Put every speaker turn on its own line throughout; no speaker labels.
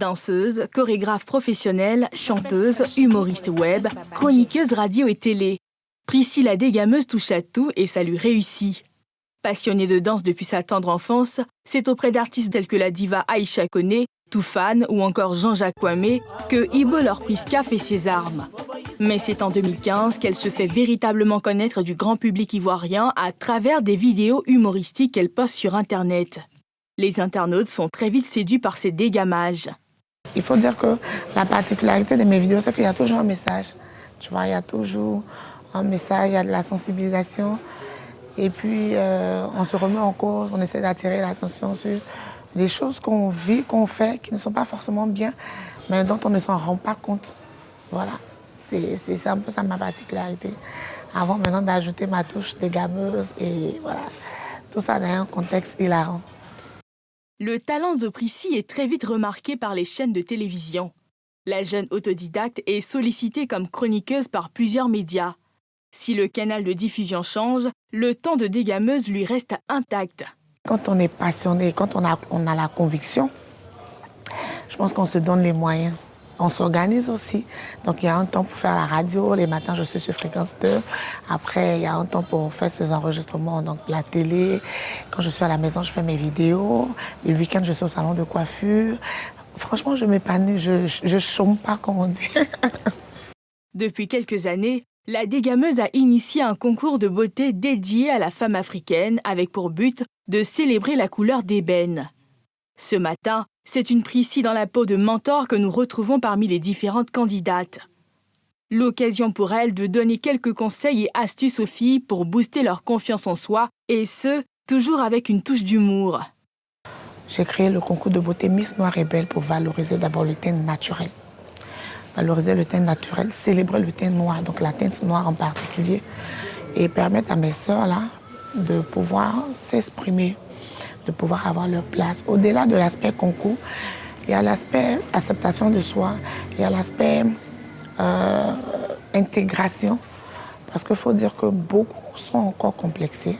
Danseuse, chorégraphe professionnelle, chanteuse, humoriste web, chroniqueuse radio et télé. Priscille la dégameuse touche à tout et ça lui réussit. Passionnée de danse depuis sa tendre enfance, c'est auprès d'artistes tels que la diva Aïcha Koné, Toufane ou encore Jean-Jacques Kwame que Ibo Laure Prisca fait ses armes. Mais c'est en 2015 qu'elle se fait véritablement connaître du grand public ivoirien à travers des vidéos humoristiques qu'elle poste sur Internet. Les internautes sont très vite séduits par ses dégamages.
Il faut dire que la particularité de mes vidéos, c'est qu'il y a toujours un message. Tu vois, il y a toujours un message, il y a de la sensibilisation. Et puis, on se remet en cause, on essaie d'attirer l'attention sur des choses qu'on vit, qu'on fait, qui ne sont pas forcément bien, mais dont on ne s'en rend pas compte. Voilà, c'est un peu ça ma particularité. Avant maintenant d'ajouter ma touche dégameuse et voilà, tout ça dans un contexte hilarant.
Le talent de Priscille est très vite remarqué par les chaînes de télévision. La jeune autodidacte est sollicitée comme chroniqueuse par plusieurs médias. Si le canal de diffusion change, le temps de dégameuse lui reste intact.
Quand on est passionné, quand on a la conviction, je pense qu'on se donne les moyens. On s'organise aussi. Donc, il y a un temps pour faire la radio. Les matins, je suis sur Fréquence 2. Après, il y a un temps pour faire ses enregistrements, donc la télé. Quand je suis à la maison, je fais mes vidéos. Les week-ends, je suis au salon de coiffure. Franchement, je m'épanouis. Je chôme pas, comme on dit.
Depuis quelques années, la dégameuse a initié un concours de beauté dédié à la femme africaine avec pour but de célébrer la couleur d'ébène. Ce matin, c'est une Priscille dans la peau de mentor que nous retrouvons parmi les différentes candidates. L'occasion pour elle de donner quelques conseils et astuces aux filles pour booster leur confiance en soi, et ce, toujours avec une touche d'humour.
J'ai créé le concours de beauté Miss Noire et Belle pour valoriser d'abord le teint naturel. Valoriser le teint naturel, célébrer le teint noir, donc la teinte noire en particulier, et permettre à mes sœurs là de pouvoir s'exprimer, de pouvoir avoir leur place. Au-delà de l'aspect concours, il y a l'aspect acceptation de soi, il y a l'aspect intégration, parce qu'il faut dire que beaucoup sont encore complexés.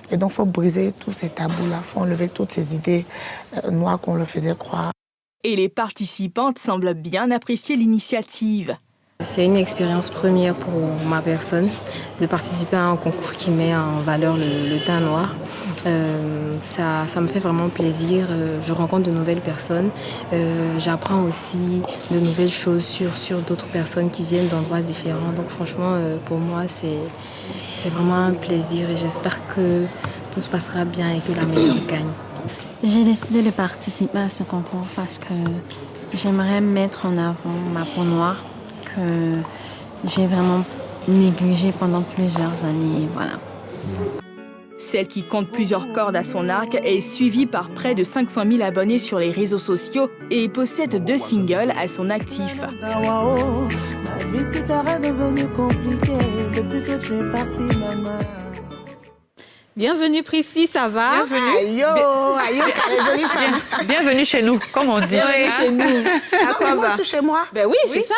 Et donc, il faut briser tous ces tabous-là, il faut enlever toutes ces idées noires qu'on leur faisait croire.
Et les participantes semblent bien apprécier l'initiative.
C'est une expérience première pour ma personne de participer à un concours qui met en valeur le teint noir. Ça me fait vraiment plaisir. Je rencontre de nouvelles personnes. J'apprends aussi de nouvelles choses sur d'autres personnes qui viennent d'endroits différents. Donc franchement, pour moi, c'est vraiment un plaisir et j'espère que tout se passera bien et que la meilleure gagne.
J'ai décidé de participer à ce concours parce que j'aimerais mettre en avant ma peau noire que j'ai vraiment négligée pendant plusieurs années. Voilà.
Celle qui compte plusieurs cordes à son arc est suivie par près de 500 000 abonnés sur les réseaux sociaux et possède 2 singles à son actif.
Ma vie sur terre est devenue compliquée depuis que tu es partie, maman.
Bienvenue Priscille, ça va?
Bienvenue. Aïe, les jolies femmes.
Bienvenue chez nous, comme on dit.
Oui, chez nous. À quoi va? Chez moi?
Ben oui, c'est ça.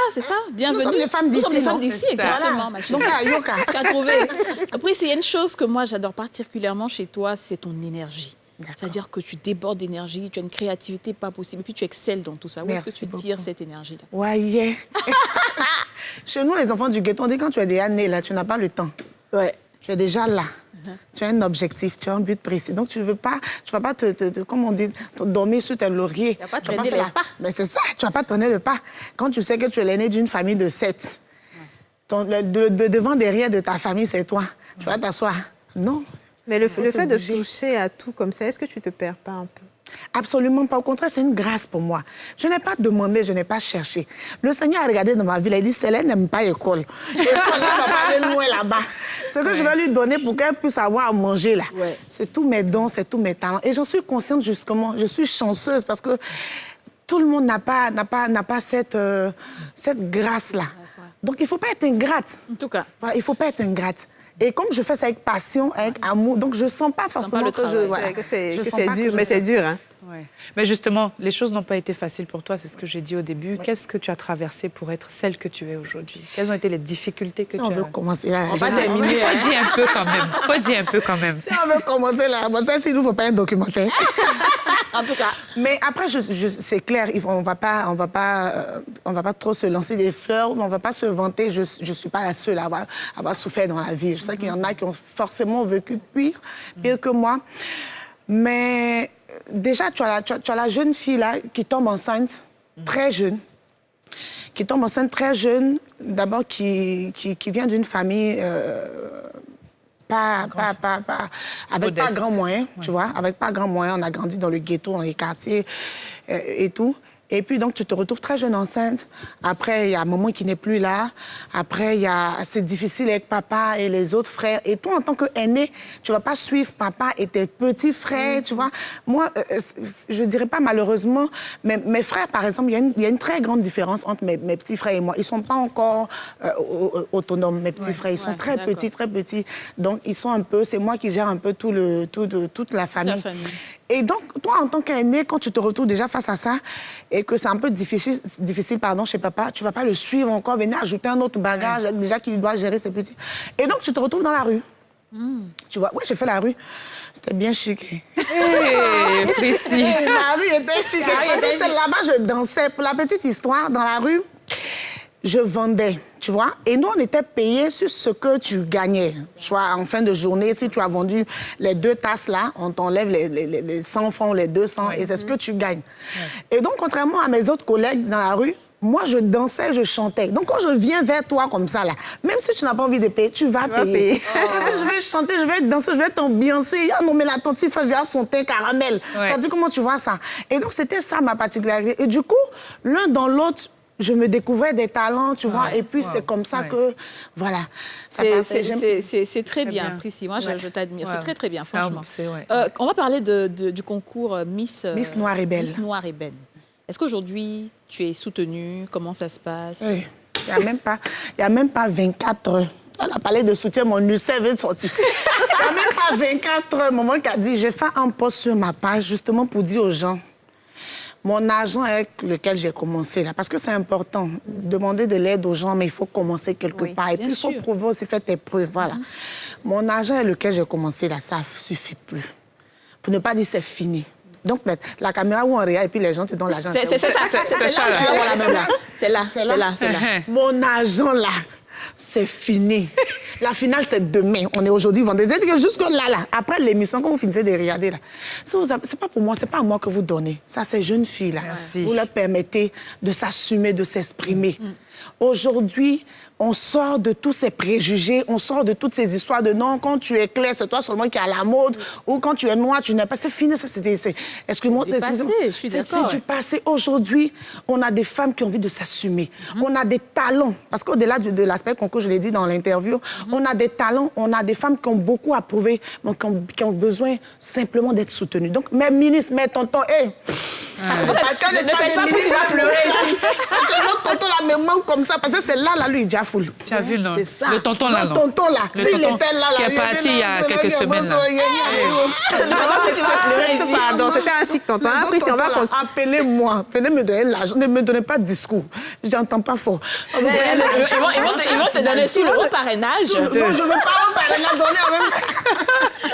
Bienvenue.
Nous sommes les femmes d'ici.
Nous sommes les femmes d'ici, exactement, ma chérie.
Donc, Ayoka.
Tu as trouvé. Après, il y a une chose que moi, j'adore particulièrement chez toi, c'est ton énergie. C'est-à-dire que tu débordes d'énergie, tu as une créativité pas possible, et puis tu excelles dans tout ça. Où est-ce que tu tires cette énergie-là?
Ouais. Chez nous, les enfants du ghetto, on dit quand tu es déjà né, là, tu n'as pas le temps.
Ouais.
Tu es déjà là. Tu as un objectif, tu as un but précis. Donc, tu ne vas pas comme on dit, dormir sur tes lauriers.
Tu vas pas traîner le pas.
Mais c'est ça, tu ne vas pas tourner le pas. Quand tu sais que tu es l'aîné d'une famille de 7, devant, derrière de ta famille, c'est toi. Tu vas t'asseoir. Non.
Mais le fait de toucher à tout comme ça, est-ce que tu te perds pas un peu?
Absolument pas. Au contraire, c'est une grâce pour moi. Je n'ai pas demandé, je n'ai pas cherché. Le Seigneur a regardé dans ma vie, il a dit, Célène n'aime pas l'école. L'école, elle va pas aller loin là-bas. Ce que je vais lui donner pour qu'elle puisse avoir à manger là, c'est tous mes dons, c'est tous mes talents. Et j'en suis consciente justement, je suis chanceuse parce que tout le monde n'a pas cette grâce-là. Donc il ne faut pas être ingrate.
En tout cas.
Voilà, il ne faut pas être ingrate. Et comme je fais ça avec passion, avec amour, donc je ne sens pas forcément que
c'est dur, mais c'est dur. Hein?
Ouais. Mais justement, les choses n'ont pas été faciles pour toi, c'est ce que j'ai dit au début. Ouais. Qu'est-ce que tu as traversé pour être celle que tu es aujourd'hui? Quelles ont été les difficultés que tu as?
On veut commencer là.
On va terminer. Faut dire un peu quand même. Si on veut
commencer là, bon, ça, s'il ne nous faut pas un documentaire.
En tout cas.
Mais après, c'est clair, on va pas trop se lancer des fleurs, on va pas se vanter. Je suis pas la seule à avoir souffert dans la vie. Je sais qu'il y en a qui ont forcément vécu pire que moi. Mais déjà, tu as la jeune fille là qui tombe enceinte, très jeune. Qui tombe enceinte très jeune, d'abord qui vient d'une famille avec pas grand moyen, tu vois, avec pas grand moyen. On a grandi dans le ghetto, dans les quartiers et tout. Et puis, donc, tu te retrouves très jeune enceinte. Après, il y a maman qui n'est plus là. Après, c'est difficile avec papa et les autres frères. Et toi, en tant qu'aîné, tu ne vas pas suivre papa et tes petits frères, tu vois. Moi, je ne dirais pas malheureusement, mais mes frères, par exemple, il y a une très grande différence entre mes petits frères et moi. Ils ne sont pas encore autonomes, mes petits frères. Ils sont très petits, très petits. Donc, ils sont un peu... C'est moi qui gère un peu toute la famille. Et donc, toi, en tant qu'aîné, quand tu te retrouves déjà face à ça et que c'est un peu difficile chez papa, tu ne vas pas le suivre encore, venir ajouter un autre bagage, déjà qu'il doit gérer ses petits. Et donc, tu te retrouves dans la rue. Tu vois, oui, j'ai fait la rue. C'était bien chic.
Précis.
La rue était chic. Là-bas, je dansais. Pour la petite histoire, dans la rue, je vendais, tu vois. Et nous, on était payés sur ce que tu gagnais. Soit en fin de journée, si tu as vendu les 2 tasses là, on t'enlève les 100 francs, les 200, et c'est ce que tu gagnes. Et donc, contrairement à mes autres collègues dans la rue, moi, je dansais, je chantais. Donc, quand je viens vers toi comme ça, là, même si tu n'as pas envie de payer, tu vas payer. Parce que je vais chanter, je vais danser, je vais t'ambiancer. Non, mais la tante, il faut déjà son thé caramel. T'as dit comment tu vois ça? Et donc, c'était ça ma particularité. Et du coup, l'un dans l'autre, je me découvrais des talents, tu vois, et puis c'est comme ça que, voilà.
C'est très bien, Prissy. Moi, je t'admire. C'est très, très bien, franchement. On va parler du concours Miss
Noire et Belle.
Miss Noire et Belle. Est-ce qu'aujourd'hui, tu es soutenue? Comment ça se passe?
Oui. Il n'y a même pas 24 heures. On a parlé de soutien, mon UCV est sorti. Il n'y a même pas 24 heures. Maman qui a dit, j'ai fait un post sur ma page justement pour dire aux gens, mon argent avec lequel j'ai commencé, là, parce que c'est important, demander de l'aide aux gens, mais il faut commencer quelque part. Et puis, il faut prouver aussi, faire tes preuves, voilà. Mon argent avec lequel j'ai commencé, là, ça ne suffit plus. Pour ne pas dire c'est fini. Donc, la caméra où on regarde et puis les gens te donnent l'argent.
C'est ça. C'est là.
Mon argent, là, c'est fini. La finale, c'est demain. On est aujourd'hui vendredi. C'est-à-dire que jusque-là, après l'émission, quand vous finissez de regarder, là, c'est pas pour moi, c'est pas à moi que vous donnez. Ça, ces jeunes filles-là, vous leur permettez de s'assumer, de s'exprimer. Aujourd'hui, on sort de tous ces préjugés, on sort de toutes ces histoires de non, quand tu es clair, c'est toi seulement qui es à la mode, ou quand tu es noir, tu n'es pas... C'est fini, ça, c'est... Excuse-moi,
je suis d'accord.
C'est du passé. Aujourd'hui, on a des femmes qui ont envie de s'assumer. On a des talents, parce qu'au-delà de l'aspect concours, je l'ai dit dans l'interview, on a des talents, on a des femmes qui ont beaucoup à prouver, mais qui ont besoin simplement d'être soutenues. Donc, mes ministres, mes tontons,
ne faites pas pouvoir pleurer ici.
Notre tonton là me manque comme ça, parce que c'est là, lui, il déjà full.
Tu as vu, non?
C'est ça.
Le tonton là, non?
Le tonton là.
Le tonton qui est parti il y a quelques semaines, là.
Pardon, c'était un chic tonton. Après, si on va continuer.
Appelez-moi. Venez me donner l'argent. Ne me donnez pas de discours. J'entends pas fort.
Ils vont te donner sous le haut parrainage.
Non, je ne veux pas un parrainage donné en même temps.